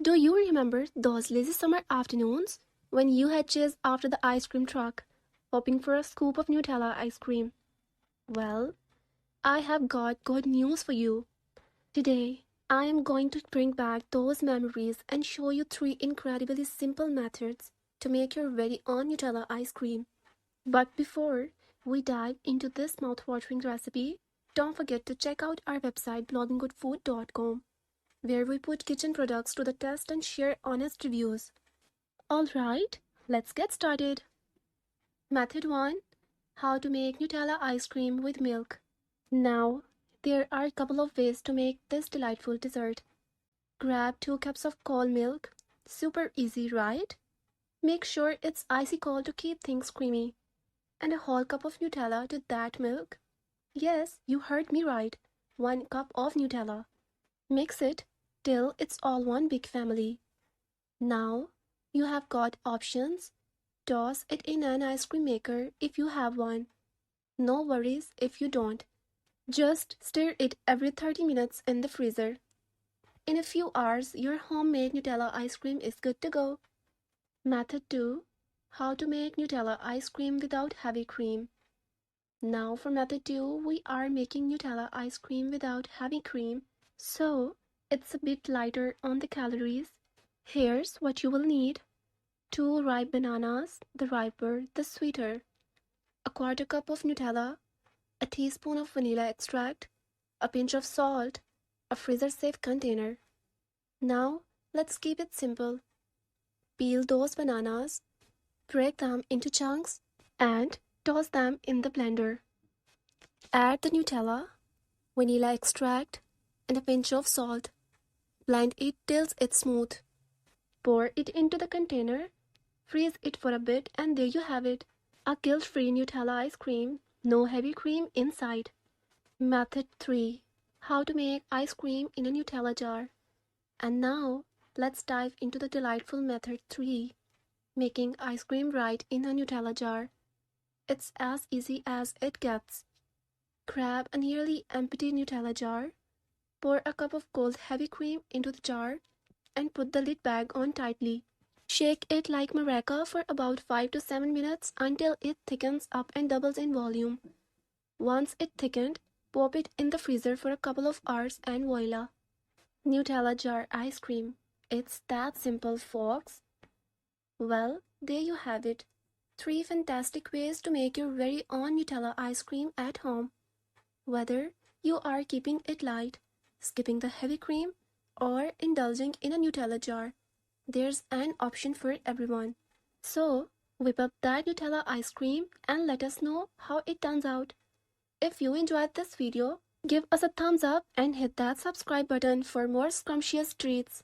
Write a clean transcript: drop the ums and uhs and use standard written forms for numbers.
Do you remember those lazy summer afternoons when you had chased after the ice cream truck, hoping for a scoop of Nutella ice cream? Well, I have got good news for you. Today, I am going to bring back those memories and show you three incredibly simple methods to make your very own Nutella ice cream. But before we dive into this mouth-watering recipe, don't forget to check out our website blogginggoodfood.com, where we put kitchen products to the test and share honest reviews. Alright, let's get started. Method 1. How to make Nutella ice cream with milk. Now, there are a couple of ways to make this delightful dessert. Grab 2 cups of cold milk. Super easy, right? Make sure it's icy cold to keep things creamy. And a whole cup of Nutella to that milk. Yes, you heard me right. 1 cup of Nutella. Mix it till it's all one big family. Now, you have got options. Toss it in an ice cream maker if you have one. No worries if you don't. Just stir it every 30 minutes in the freezer. In a few hours, your homemade Nutella ice cream is good to go. Method 2. How to make Nutella ice cream without heavy cream. Now for method 2, we are making Nutella ice cream without heavy cream, so it's a bit lighter on the calories. Here's what you will need. 2 ripe bananas, the riper, the sweeter. A quarter cup of Nutella, a teaspoon of vanilla extract, a pinch of salt, a freezer-safe container. Now, let's keep it simple. Peel those bananas, break them into chunks, and toss them in the blender. Add the Nutella, vanilla extract, and a pinch of salt. Blend it till it's smooth. Pour it into the container, freeze it for a bit, and there you have it. A guilt-free Nutella ice cream, no heavy cream inside. Method 3. How to make ice cream in a Nutella jar. And now, let's dive into the delightful method 3. Making ice cream right in a Nutella jar. It's as easy as it gets. Grab a nearly empty Nutella jar. Pour a cup of cold heavy cream into the jar and put the lid back on tightly. Shake it like maraca for about 5 to 7 minutes until it thickens up and doubles in volume. Once it thickened, pop it in the freezer for a couple of hours and voila! Nutella jar ice cream. It's that simple, folks. Well, there you have it. 3 fantastic ways to make your very own Nutella ice cream at home. Whether you are keeping it light, skipping the heavy cream, or indulging in a Nutella jar, there's an option for everyone. So, whip up that Nutella ice cream and let us know how it turns out. If you enjoyed this video, give us a thumbs up and hit that subscribe button for more scrumptious treats.